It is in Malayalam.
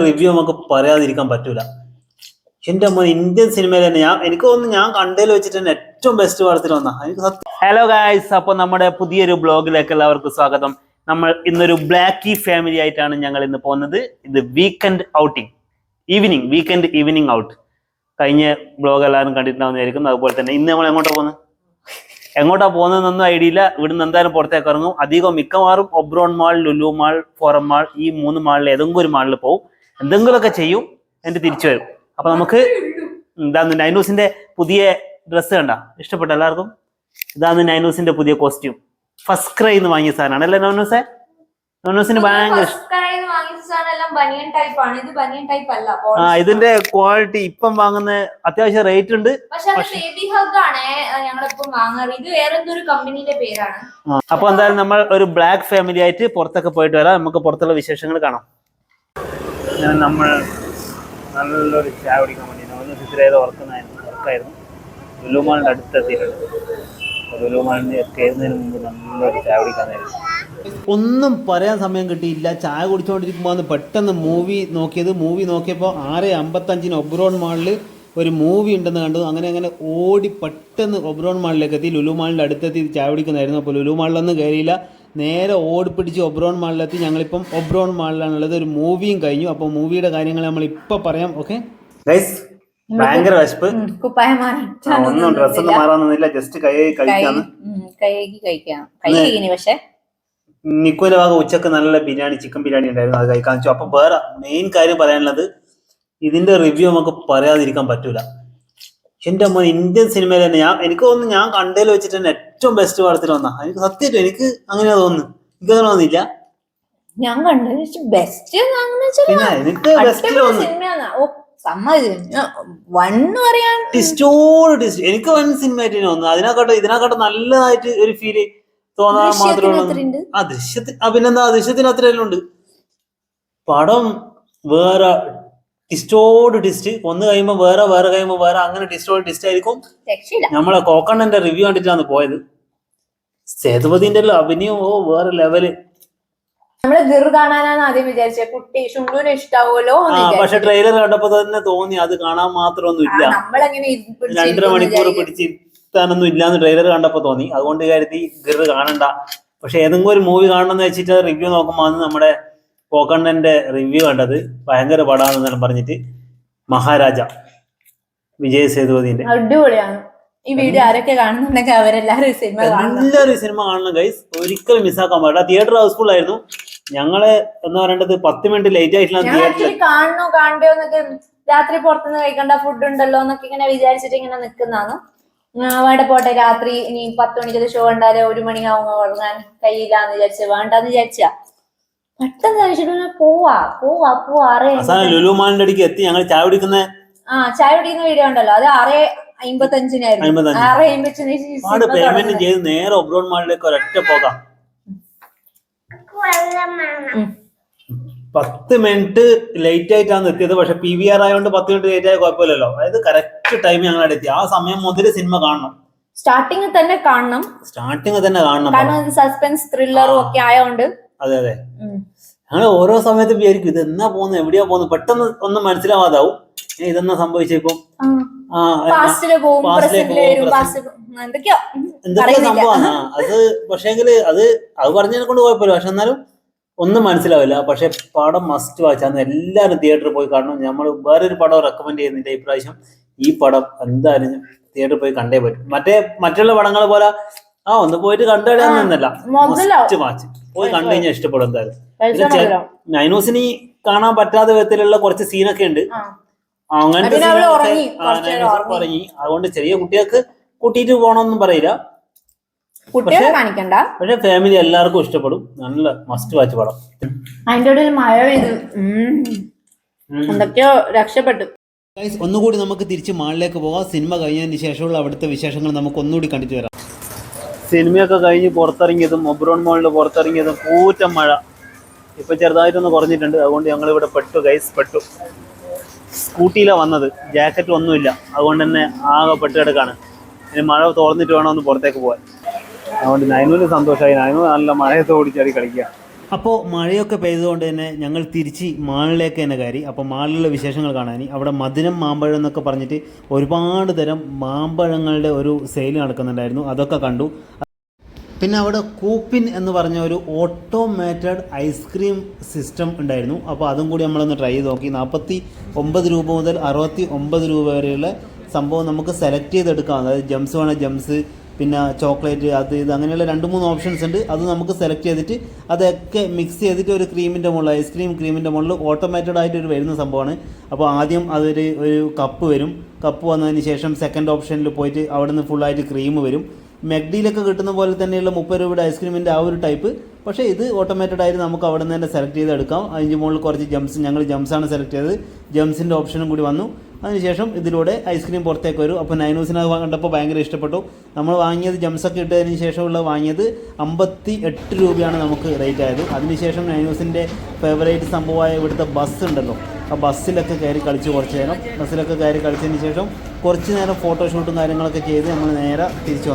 റിവ്യൂ നമുക്ക് പറയാതിരിക്കാൻ പറ്റൂല. എന്റെ അമ്മ ഇന്ത്യൻ സിനിമയിൽ തന്നെ എനിക്ക് തോന്നുന്നു ഞാൻ കണ്ടതിൽ വെച്ചിട്ട് തന്നെ ഏറ്റവും ബെസ്റ്റ് പടത്തിൽ വന്നാ എനിക്ക് സത്യം. ഹലോ ഗായ്സ്, അപ്പൊ നമ്മുടെ പുതിയൊരു ബ്ലോഗിലേക്ക് എല്ലാവർക്കും സ്വാഗതം. നമ്മൾ ഇന്നൊരു ബ്ലാക്കി ഫാമിലി ആയിട്ടാണ് ഞങ്ങൾ ഇന്ന് പോകുന്നത്. ഇത് weekend outing, weekend evening out. കഴിഞ്ഞ ബ്ലോഗ് എല്ലാവരും കണ്ടിട്ടുണ്ടാവുന്നതായിരിക്കും. അതുപോലെ തന്നെ ഇന്ന് നമ്മൾ എങ്ങോട്ടാ പോകുന്നതെന്നൊന്നും ഐഡിയ ഇല്ല. ഇവിടുന്ന് എന്തായാലും പുറത്തേക്ക് ഇറങ്ങും. മിക്കവാറും Oberon mall, Lulu mall, forum mall, ഈ 3 മാളിൽ ഏതെങ്കിലും ഒരു മാളിൽ പോകും, എന്തെങ്കിലുമൊക്കെ ചെയ്യും, എന്നിട്ട് തിരിച്ചു വരും. അപ്പൊ നമുക്ക് ഇതാന്ന് നൈനൂസിന്റെ പുതിയ ഡ്രസ്സ് കണ്ട ഇഷ്ടപ്പെട്ട എല്ലാവർക്കും. ഇതാണ് നൈനൂസിന്റെ പുതിയ കോസ്റ്റ്യൂം. ഫസ്റ്റ് ക്രൈ എന്ന് വാങ്ങിയ സാധനമാണ് അല്ലേ നൈനൂസെ? നൈനൂസിന് ഭയങ്കര ഇതിന്റെ ക്വാളിറ്റി ഇപ്പം വാങ്ങുന്ന അത്യാവശ്യം റേറ്റ് ഉണ്ട്. അപ്പൊ എന്തായാലും നമ്മൾ ഒരു ബ്ലാക്ക് ഫാമിലി ആയിട്ട് പുറത്തൊക്കെ പോയിട്ട് വരാം. നമുക്ക് പുറത്തുള്ള വിശേഷങ്ങൾ കാണാം. നമ്മൾ നല്ലൊരു ചായ കുടിക്കാൻ വേണ്ടി വർക്കായിരുന്നു. ലുലുമാളിന്റെ അടുത്തെത്തിയിട്ടുണ്ട്. ലുലുമാളിന്റെ കയറുന്നതിന് മുമ്പ് നല്ലൊരു ചായ കുടിക്കാനായിരുന്നു. ഒന്നും പറയാൻ സമയം കിട്ടിയില്ല. ചായ കുടിച്ചുകൊണ്ടിരിക്കുമ്പോൾ പെട്ടെന്ന് മൂവി നോക്കിയപ്പോൾ 6:55 ഒബ്രോൺ മാളിൽ ഒരു മൂവി ഉണ്ടെന്ന് കണ്ടു. അങ്ങനെ ഓടി പെട്ടെന്ന് ഒബ്രോൺ മാളിലേക്ക് എത്തി. ലുലു മാളിൻ്റെ അടുത്തെത്തി ചായ കുടിക്കുന്നതായിരുന്നു. അപ്പോൾ ലുലു മാളിലൊന്നും കയറിയില്ല, നേരെ ഓടിപ്പിടിച്ച് ഒബ്രോൺ മാളിലെത്തി. ഞങ്ങളിപ്പം ഒബ്രോൺ മാളിലാണുള്ളത്. ഒരു മൂവിയും കഴിഞ്ഞു. അപ്പോൾ മൂവിയുടെ കാര്യങ്ങൾ നമ്മൾ ഇപ്പം പറയാം. ഓക്കെ ഗൈസ്, ഭയങ്കര വിശപ്പ്. ഒന്നും ഡ്രസ്സൊന്നും മാറാനൊന്നുമില്ല, ജസ്റ്റ് കഴിക്കാന്ന്. പക്ഷേ നിക്കുവിന്റെ ഭാഗം ഉച്ചക്ക് നല്ല ബിരിയാണി, ചിക്കൻ ബിരിയാണി ഉണ്ടായിരുന്നു, അത് കഴിക്കാൻ വെച്ചു. അപ്പൊ വേറെ മെയിൻ കാര്യം പറയാനുള്ളത്, ഇതിന്റെ റിവ്യൂ നമുക്ക് പറയാതിരിക്കാൻ പറ്റൂല. എന്റെ അമ്മ ഇന്ത്യൻ സിനിമയിൽ തന്നെ എനിക്ക് തോന്നുന്നു ഞാൻ കണ്ടതിൽ വെച്ചിട്ട് തന്നെ ഏറ്റവും ബെസ്റ്റ് പടത്തിൽ വന്നാ എനിക്ക് സത്യമായിട്ടും എനിക്ക് അങ്ങനെയാ തോന്നുന്നു. എനിക്ക് അങ്ങനെ തോന്നിയില്ല. ഞാൻ കണ്ടത് ബെസ്റ്റ് പിന്നെ എനിക്ക് ബെസ്റ്റ് എനിക്ക് വൺ സിനിമ ആയിട്ട് തോന്നുന്നു. ഇതിനെക്കാട്ടും നല്ലതായിട്ട് ഒരു ഫീല് തോന്നാൻ മാത്രമേ ആ ദൃശ്യത്തിന് അത്രയെല്ലാം ഉണ്ട്. പടം വേറെ ടിസ്റ്റോട് ഒന്ന് കഴിയുമ്പോ വേറെ കഴിയുമ്പോ വേറെ, അങ്ങനെ ടിസ്റ്റ് ആയിരിക്കും. നമ്മളെ കോക്കണ്ണന്റെ റിവ്യൂ കണ്ടിട്ടാണ് പോയത്. സേതുപതിന്റെ അഭിനയം വേറെ ലെവല്. നമ്മള് ഗിർ കാണാനാണ് ആദ്യം വിചാരിച്ചത്. കുട്ടി ഷുണ്ടൂന് ഇഷ്ടാവുമല്ലോ. പക്ഷെ ട്രെയിലർ കണ്ടപ്പോ തന്നെ തോന്നി അത് കാണാൻ മാത്രമൊന്നും ഇല്ല. 2.5 മണിക്കൂർ പിടിച്ചിരുത്താനൊന്നും ഇല്ലാന്ന് ട്രെയിലർ കണ്ടപ്പോ തോന്നി. അതുകൊണ്ട് കരുതി ഗിർ കാണണ്ട. പക്ഷെ ഏതെങ്കിലും ഒരു മൂവി കാണണമെന്ന് വെച്ചിട്ട് റിവ്യൂ നോക്കുമ്പോ നമ്മുടെ കോക്കണ്ണന്റെ റിവ്യൂ കണ്ടത് ഭയങ്കര പടാണെന്നെല്ലാം പറഞ്ഞിട്ട്. മഹാരാജ, വിജയ് സേതുപതിന്റെ അടിപൊളിയാണ്. ഈ വീഡിയോ ആരൊക്കെ കാണുന്നുണ്ടെങ്കിൽ അവരെല്ലാരും സിനിമ കാണണം ഗൈസ്, ഒരിക്കലും മിസ്സാക്കാൻ പാടില്ല. തിയേറ്റർ ഹൗസ്ഫുൾ ആയിരുന്നു. ഞങ്ങള് എന്ന് പറയേണ്ടത് 10 മിനിറ്റ് ലേറ്റ് ആയിട്ടില്ല തിയേറ്ററിൽ. കാണണ്ടോ എന്നൊക്കെ രാത്രി പുറത്തുനിന്ന് കഴിക്കേണ്ട ഫുഡ് ഉണ്ടല്ലോ എന്നൊക്കെ ഇങ്ങനെ വിചാരിച്ചിട്ട് ഇങ്ങനെ നിൽക്കുന്നതാണ്. അവിടെ പോട്ടെ, രാത്രി ഇനി 10 മണിക്ക് ഷോ ഉണ്ടാലോ, 1 മണിയാവുമ്പോ ഉറങ്ങാൻ കഴിയില്ലാന്ന് വിചാരിച്ച വേണ്ടെന്ന് വിചാരിച്ചാ പെട്ടെന്ന് കഴിച്ചിട്ട് പോവാ. ലുലു മാളിന്റെ അടുക്ക് എത്തി. ഞങ്ങൾ ചായ കുടിക്കുന്ന വീഡിയോ ഉണ്ടല്ലോ, അത് 6:55 പേയ്മെന്റ് ചെയ്ത് നേരെ ഒബ്രോൺ മാളിലേക്ക് ഒരൊറ്റ പോകാം. 10 മിനിറ്റ് ലേറ്റ് ആയിട്ടാണ് എത്തിയത്. പക്ഷെ PVR ആയതുകൊണ്ട് 10 മിനിറ്റ് ലേറ്റ് ആയ കുഴപ്പമില്ലല്ലോ. അതായത് കറക്റ്റ് ടൈം ഞങ്ങൾ അവിടെ എത്തി. ആ സമയം മുതൽ സിനിമ കാണണം. സ്റ്റാർട്ടിങ് തന്നെ കാണണം. കാരണം സസ്പെൻസ് ത്രില്ലറും ഒക്കെ ആയതുകൊണ്ട്. അതെ ഞങ്ങൾ ഓരോ സമയത്തും വിചാരിക്കും ഇത് എന്നാ പോകുന്നത്, എവിടെയാ പോകുന്നത്, പെട്ടെന്ന് ഒന്നും മനസ്സിലാവാതാവും. ഇതെന്നാ സംഭവിച്ചേക്കും, എന്തൊക്കെയാ സംഭവമാണ് അത്. പക്ഷേങ്കില് അത് പറഞ്ഞതിനെ കൊണ്ട് കുഴപ്പമില്ല. പക്ഷെ എന്നാലും ഒന്നും മനസ്സിലാവില്ല. പക്ഷെ പടം മസ്റ്റ് വാച്ചാന്ന് എല്ലാവരും തിയേറ്ററിൽ പോയി കാണണം. നമ്മൾ വേറൊരു പടം റെക്കമെൻഡ് ചെയ്യുന്നില്ല ഇപ്രാവശ്യം. ഈ പടം എന്തായാലും തിയേറ്ററിൽ പോയി കണ്ടേ പറ്റും. മറ്റുള്ള പടങ്ങൾ പോലെ ഒന്ന് പോയിട്ട് കണ്ടുകളയാന്നല്ല, മസ്റ്റ് വാച്ച് പോയി കണ്ടു കഴിഞ്ഞാൽ ഇഷ്ടപ്പെടും എന്തായാലും. നൈനൂസിന് കാണാൻ പറ്റാത്ത വിധത്തിലുള്ള കുറച്ച് സീനൊക്കെ ഉണ്ട്. അങ്ങനത്തെ ഉറങ്ങി. അതുകൊണ്ട് ചെറിയ കുട്ടികൾക്ക് കൂട്ടിയിട്ട് പോകണമെന്നും പറയില്ല. പക്ഷെ ഫാമിലി എല്ലാവർക്കും ഇഷ്ടപ്പെടും. നല്ല മസ്റ്റ് വാച്ച് പടം. അതിന്റെ ഇടയിൽ മഴ പെയ്തു, എന്തൊക്കെയോ രക്ഷപ്പെട്ടു. ഒന്നുകൂടി നമുക്ക് തിരിച്ച് മാളിലേക്ക് പോകാം. സിനിമ കഴിഞ്ഞതിന് ശേഷമുള്ള അവിടുത്തെ വിശേഷങ്ങൾ നമുക്ക് ഒന്നുകൂടി കണ്ടിട്ട് വരാം. സിനിമയൊക്കെ കഴിഞ്ഞ് പുറത്തിറങ്ങിയതും ഒബ്രോൺ മാളിൽ പുറത്തിറങ്ങിയതും കൂറ്റം മഴ. ഇപ്പൊ ചെറുതായിട്ടൊന്ന് കുറഞ്ഞിട്ടുണ്ട്. അതുകൊണ്ട് ഞങ്ങൾ ഇവിടെ പെട്ടു. സ്കൂട്ടിയിലാണ് വന്നത്, ജാക്കറ്റ് ഒന്നുമില്ല. അതുകൊണ്ട് തന്നെ ആകെ പെട്ട് കിടക്കാണ്. ഇനി മഴ തോർന്നിട്ട് വേണം ഒന്ന് പുറത്തേക്ക് പോകാൻ. അതുകൊണ്ട് നൈനൂന് സന്തോഷമായി. നൈനു നല്ല മഴയത്ത് ഓടിച്ചാടി കളിക്കുക. അപ്പോൾ മഴയൊക്കെ പെയ്തുകൊണ്ട് തന്നെ ഞങ്ങൾ തിരിച്ച് മാളിലേക്ക് തന്നെ കയറി. അപ്പോൾ മാളിലുള്ള വിശേഷങ്ങൾ കാണാൻ അവിടെ മധുരം മാമ്പഴം എന്നൊക്കെ പറഞ്ഞിട്ട് ഒരുപാട് തരം മാമ്പഴങ്ങളുടെ ഒരു സെയിൽ നടക്കുന്നുണ്ടായിരുന്നു. അതൊക്കെ കണ്ടു. പിന്നെ അവിടെ കൂപ്പിൻ എന്ന് പറഞ്ഞ ഒരു ഓട്ടോമേറ്റഡ് ഐസ്ക്രീം സിസ്റ്റം ഉണ്ടായിരുന്നു. അപ്പോൾ അതും കൂടി നമ്മളൊന്ന് ട്രൈ ചെയ്ത് നോക്കി. 49 രൂപ മുതൽ 69 രൂപ വരെയുള്ള സംഭവം നമുക്ക് സെലക്ട് ചെയ്തെടുക്കാം. അതായത് ജംസ് വേണേൽ ജംസ്, പിന്നെ ചോക്ലേറ്റ്, അത് ഇത് അങ്ങനെയുള്ള 2-3 ഓപ്ഷൻസ് ഉണ്ട്. അത് നമുക്ക് സെലക്ട് ചെയ്തിട്ട് അതൊക്കെ മിക്സ് ചെയ്തിട്ട് ഒരു ക്രീമിൻ്റെ മുകളിൽ, ഐസ്ക്രീം ക്രീമിൻ്റെ മുകളിൽ ഓട്ടോമേറ്റഡ് ആയിട്ട് ഒരു വരുന്ന സംഭവമാണ്. അപ്പോൾ ആദ്യം ഒരു കപ്പ് വരും. കപ്പ് വന്നതിന് ശേഷം സെക്കൻഡ് ഓപ്ഷനിൽ പോയിട്ട് അവിടെ നിന്ന് ഫുള്ളായിട്ട് ക്രീം വരും. മെക്ഡിയിലൊക്കെ കിട്ടുന്ന പോലെ തന്നെയുള്ള 30 രൂപയുടെ ഐസ്ക്രീമിൻ്റെ ആ ഒരു ടൈപ്പ്. പക്ഷേ ഇത് ഓട്ടോമേറ്റഡ് ആയിട്ട് നമുക്ക് അവിടെ നിന്ന് തന്നെ സെലക്ട് ചെയ്തെടുക്കാം. അതിൻ്റെ മുകളിൽ കുറച്ച് ജംസ്, ഞങ്ങൾ ജംസാണ് സെലക്ട് ചെയ്തത്. ജംസിൻ്റെ ഓപ്ഷനും കൂടി വന്നു. അതിനുശേഷം ഇതിലൂടെ ഐസ്ക്രീം പുറത്തേക്ക് വരും. അപ്പോൾ നൈനൂസിനെ കണ്ടപ്പോൾ ഭയങ്കര ഇഷ്ടപ്പെട്ടു. നമ്മൾ വാങ്ങിയത് ജംസൊക്കെ ഇട്ടതിന് ശേഷമുള്ള വാങ്ങിയത് 58 രൂപയാണ് നമുക്ക് റേറ്റ് ആയത്. അതിനുശേഷം നൈനൂസിൻ്റെ ഫേവറേറ്റ് സംഭവമായ ഇവിടുത്തെ ബസ് ഉണ്ടല്ലോ, ആ ബസ്സിലൊക്കെ കയറി കളിച്ച് കുറച്ച് നേരം. ബസ്സിലൊക്കെ കയറി കളിച്ചതിന് ശേഷം കുറച്ച് നേരം ഫോട്ടോഷൂട്ടും കാര്യങ്ങളൊക്കെ ചെയ്ത് നമ്മൾ നേരെ തിരിച്ചു വന്നു.